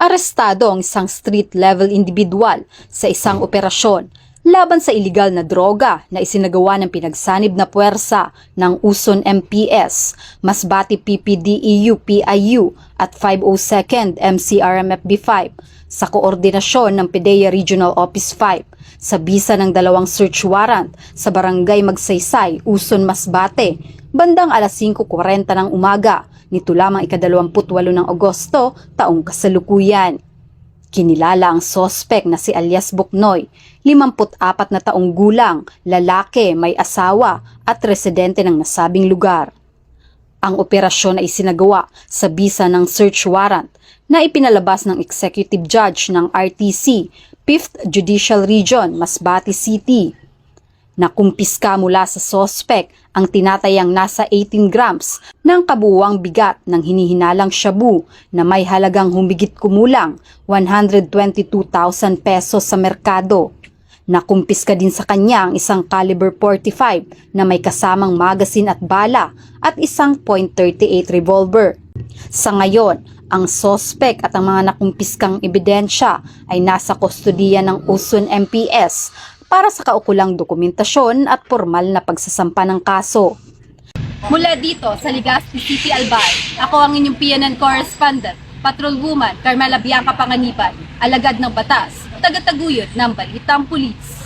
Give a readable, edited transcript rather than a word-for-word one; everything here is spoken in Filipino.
Arestado ang isang street-level individual sa isang operasyon laban sa iligal na droga na isinagawa ng pinagsanib na puwersa ng Uson MPS, Masbate PPDEU PIU at 502nd MCRMFB5 sa koordinasyon ng PDEA Regional Office 5 sa bisa ng dalawang search warrant sa Barangay Magsaysay, Uson, Masbate, bandang alas 5:40 ng umaga nito lamang ika-28 ng Agosto taong kasalukuyan. Kinilala ang sospek na si alias Buknoy, 54 na taong gulang, lalaki, may asawa at residente ng nasabing lugar. Ang operasyon ay sinagawa sa bisa ng search warrant na ipinalabas ng Executive Judge ng RTC, 5th Judicial Region, Masbate City. Nakumpiska mula sa sospek ang tinatayang nasa 18 grams ng kabuuang bigat ng hinihinalang shabu na may halagang humigit kumulang 122,000 pesos sa merkado. Nakumpiska din sa kanya ang isang caliber .45 na may kasamang magazine at bala at isang .38 revolver. Sa ngayon, ang sospek at ang mga nakumpiskang ebidensya ay nasa kustodiya ng Uson MPS para sa kaukulang dokumentasyon at formal na pagsasampa ng kaso. Mula dito sa Legazpi City, Albay, ako ang inyong PNN correspondent, Patrolwoman Carmela Bianca Panganiban, alagad ng batas, tagataguyod ng Balitang Pulis.